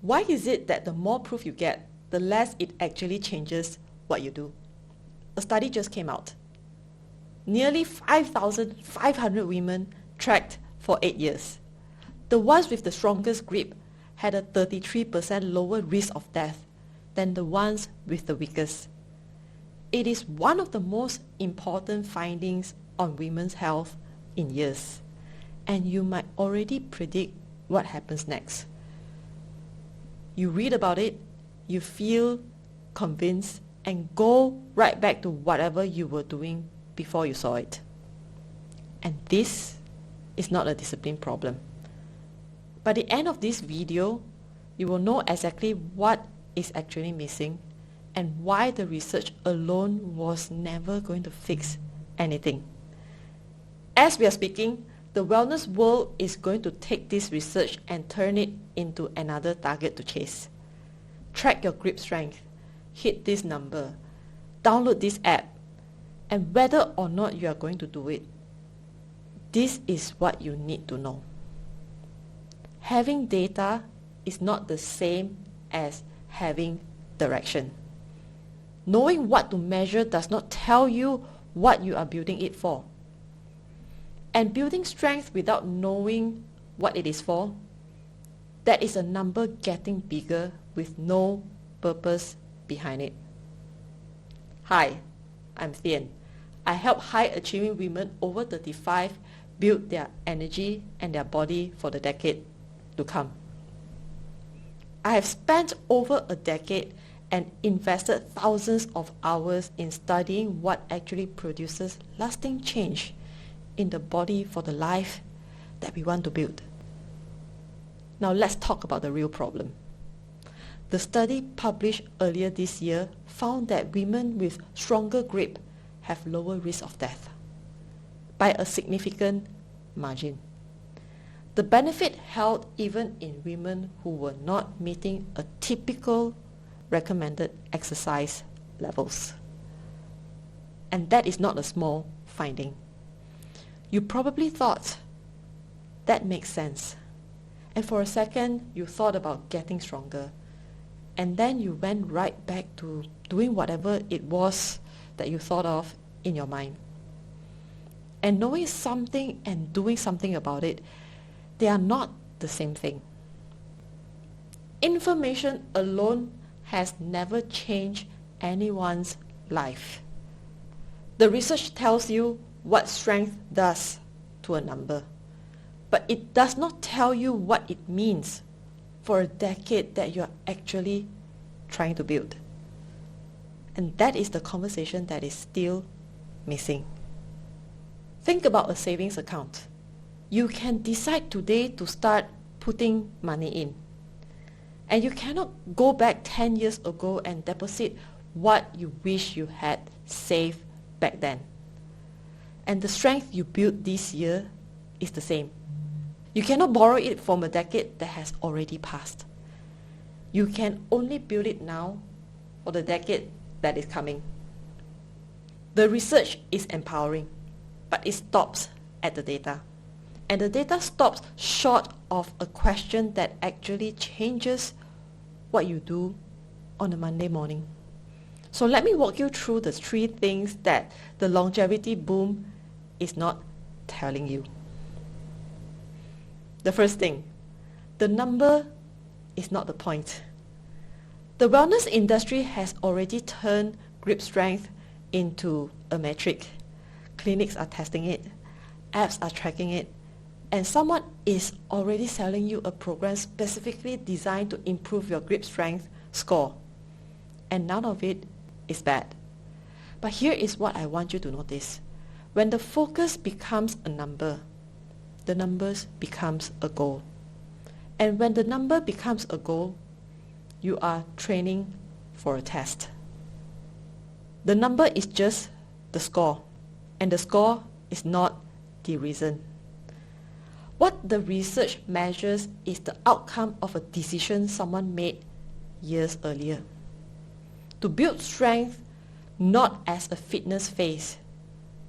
Why is it that the more proof you get, the less it actually changes what you do? A study just came out. Nearly 5,500 women tracked for 8 years. The ones with the strongest grip had a 33% lower risk of death than the ones with the weakest. It is one of the most important findings on women's health in years, and you might already predict what happens next. You read about it, you feel convinced, and go right back to whatever you were doing before you saw it. And this is not a discipline problem. By the end of this video, you will know exactly what is actually missing and why the research alone was never going to fix anything. As we are speaking, the wellness world is going to take this research and turn it into another target to chase. Track your grip strength, hit this number, download this app, and whether or not you are going to do it, this is what you need to know. Having data is not the same as having direction. Knowing what to measure does not tell you what you are building it for. And building strength without knowing what it is for, that is a number getting bigger with no purpose behind it. Hi, I'm Thien. I help high-achieving women over 35 build their energy and their body for the decade to come. I have spent over a decade and invested thousands of hours in studying what actually produces lasting change in the body for the life that we want to build. Now let's talk about the real problem. The study published earlier this year found that women with stronger grip have lower risk of death by a significant margin. The benefit held even in women who were not meeting a typical recommended exercise levels. And that is not a small finding. You probably thought, that makes sense. And for a second, you thought about getting stronger. And then you went right back to doing whatever it was that you thought of in your mind. And knowing something and doing something about it, they are not the same thing. Information alone has never changed anyone's life. The research tells you what strength does to a number, but it does not tell you what it means for a decade that you're actually trying to build. And that is the conversation that is still missing. Think about a savings account. You can decide today to start putting money in. And you cannot go back 10 years ago and deposit what you wish you had saved back then. And the strength you built this year is the same. You cannot borrow it from a decade that has already passed. You can only build it now for the decade that is coming. The research is empowering, but it stops at the data. And the data stops short of a question that actually changes what you do on a Monday morning. So let me walk you through the 3 things that the longevity boom is not telling you. The first thing, the number is not the point. The wellness industry has already turned grip strength into a metric. Clinics are testing it, apps are tracking it, and someone is already selling you a program specifically designed to improve your grip strength score. And none of it is bad. But here is what I want you to notice. When the focus becomes a number, the numbers becomes a goal. And when the number becomes a goal, you are training for a test. The number is just the score, and the score is not the reason. What the research measures is the outcome of a decision someone made years earlier. To build strength not as a fitness phase,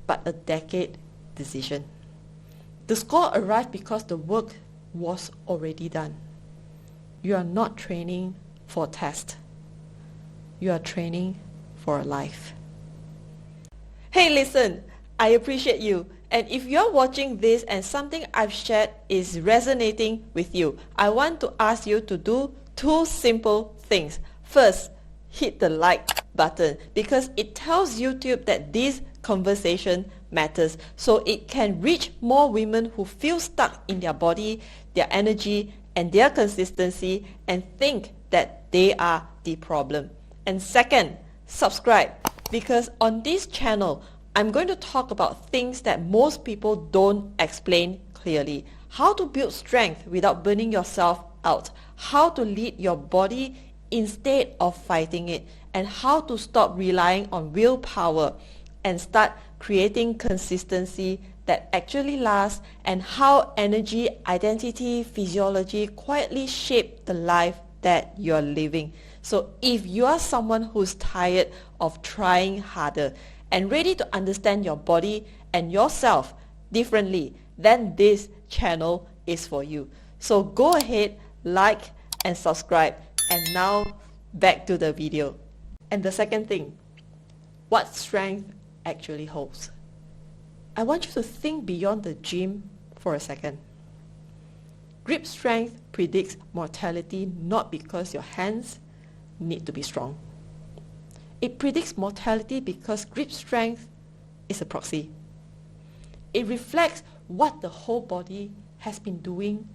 but a decade decision. The score arrived because the work was already done. you are not training for a test. You are training for a life. Hey, listen, I appreciate you. And if you're watching this and something I've shared is resonating with you, I want to ask you to do two simple things. First, hit the like button because it tells YouTube that this conversation matters, so it can reach more women who feel stuck in their body, their energy, and their consistency and think that they are the problem. And second, subscribe, because on this channel, I'm going to talk about things that most people don't explain clearly. How to build strength without burning yourself out. How to lead your body instead of fighting it. And how to stop relying on willpower and start creating consistency that actually lasts, and how energy, identity, physiology quietly shape the life that you're living. So if you are someone who's tired of trying harder and ready to understand your body and yourself differently, then this channel is for you. So go ahead, like and subscribe. And now back to the video. And the second thing, what strength actually holds. I want you to think beyond the gym for a second. Grip strength predicts mortality not because your hands need to be strong. It predicts mortality because grip strength is a proxy. It reflects what the whole body has been doing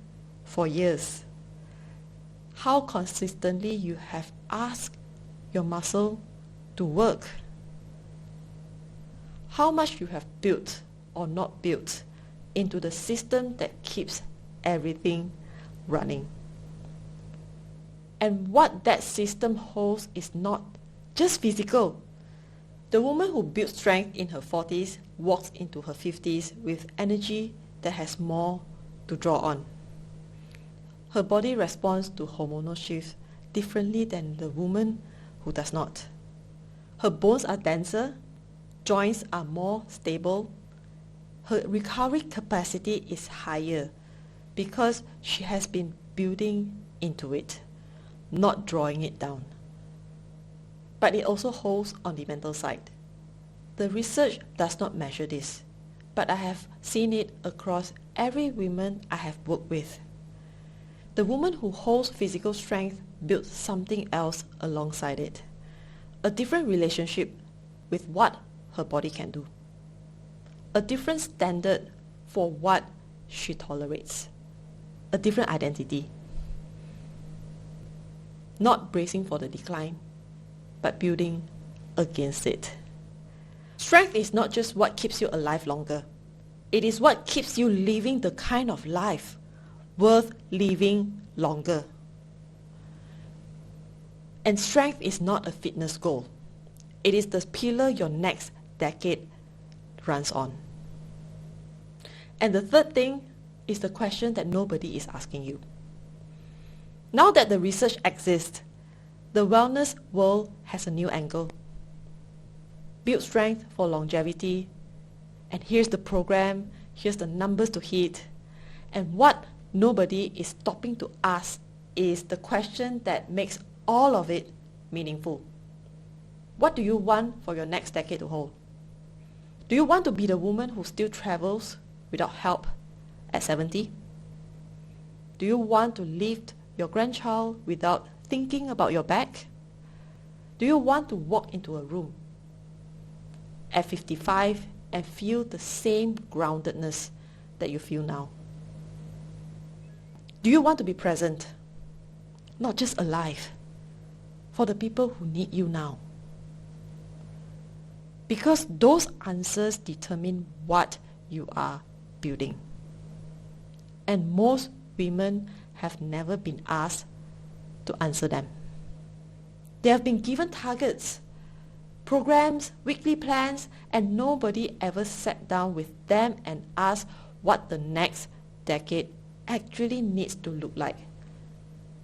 for years. How consistently you have asked your muscle to work. How much you have built or not built into the system that keeps everything running. And what that system holds is not just physical. The woman who built strength in her 40s walks into her 50s with energy that has more to draw on. Her body responds to hormonal shifts differently than the woman who does not. Her bones are denser, joints are more stable, her recovery capacity is higher because she has been building into it, not drawing it down. But it also holds on the mental side. The research does not measure this, but I have seen it across every woman I have worked with. The woman who holds physical strength builds something else alongside it, a different relationship with what her body can do, a different standard for what she tolerates, a different identity. Not bracing for the decline, but building against it. Strength is not just what keeps you alive longer. It is what keeps you living the kind of life worth living longer. And strength is not a fitness goal. It is the pillar your next decade runs on. And the third thing is the question that nobody is asking you. Now that the research exists, the wellness world has a new angle. Build strength for longevity. And here's the program, here's the numbers to hit. And what nobody is stopping to ask is the question that makes all of it meaningful. What do you want for your next decade to hold? Do you want to be the woman who still travels without help at 70? Do you want to lift your grandchild without thinking about your back? Do you want to walk into a room at 55 and feel the same groundedness that you feel now? Do you want to be present, not just alive, for the people who need you now? Because those answers determine what you are building. And most women have never been asked to answer them. They have been given targets, programs, weekly plans, and nobody ever sat down with them and asked what the next decade actually needs to look like.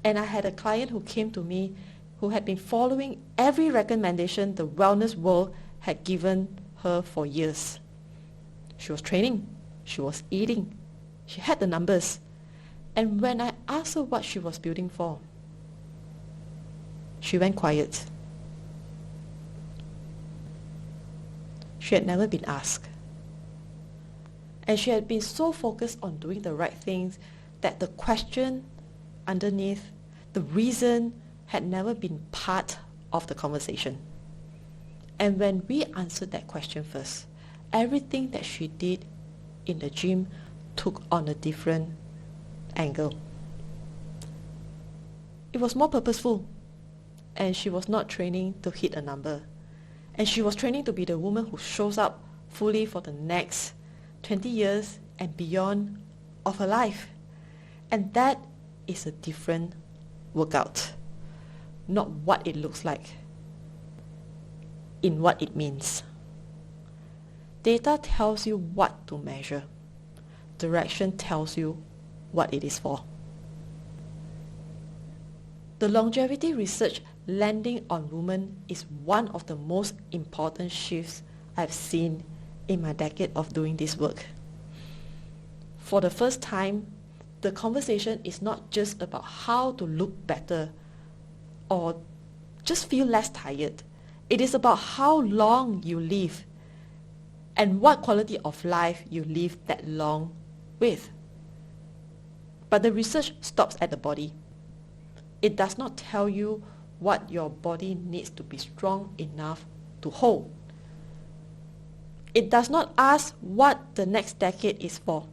And I had a client who came to me who had been following every recommendation the wellness world had given her for years. She was training, she was eating, she had the numbers. And when I asked her what she was building for, She went quiet. She had never been asked. And she had been so focused on doing the right things that the question underneath, the reason, had never been part of the conversation. And when we answered that question first, everything that she did in the gym took on a different angle. It was more purposeful, and she was not training to hit a number. And she was training to be the woman who shows up fully for the next 20 years and beyond of her life. And that is a different workout, not what it looks like, in what it means. Data tells you what to measure. Direction tells you what it is for. The longevity research landing on women is one of the most important shifts I've seen in my decade of doing this work. For the first time, the conversation is not just about how to look better or just feel less tired. It is about how long you live and what quality of life you live that long with. But the research stops at the body. It does not tell you what your body needs to be strong enough to hold. It does not ask what the next decade is for.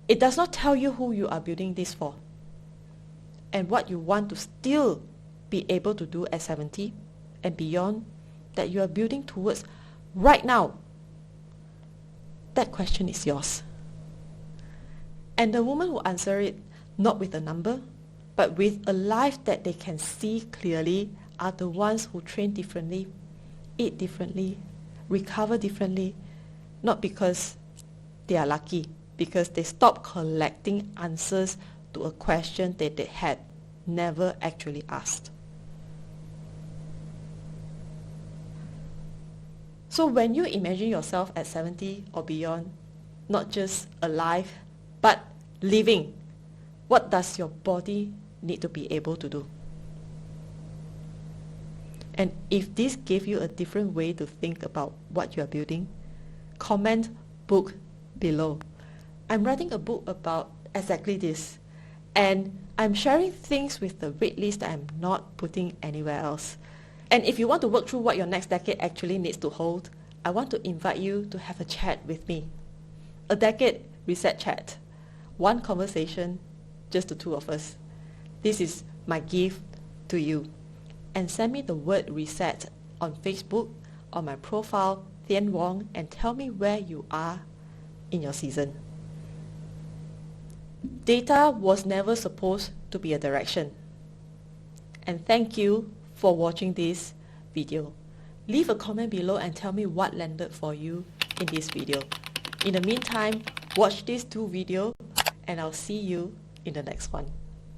It does not tell you who you are building this for and what you want to still be able to do at 70 and beyond that you are building towards right now. That question is yours. And the woman who answer it not with a number, but with a life that they can see clearly, are the ones who train differently, eat differently, recover differently, not because they are lucky, because they stop collecting answers to a question that they had never actually asked. So when you imagine yourself at 70 or beyond, not just alive, but living, what does your body need to be able to do? And if this gave you a different way to think about what you are building, comment book below. I'm writing a book about exactly this, and I'm sharing things with the read list that I'm not putting anywhere else. And if you want to work through what your next decade actually needs to hold, I want to invite you to have a chat with me. A decade reset chat. One conversation, just the two of us. This is my gift to you. And send me the word reset on Facebook, on my profile, Thian Wong, and tell me where you are in your season. Data was never supposed to be a direction. And thank you for watching this video. Leave a comment below and tell me what landed for you in this video. In the meantime, watch these two videos and I'll see you in the next one.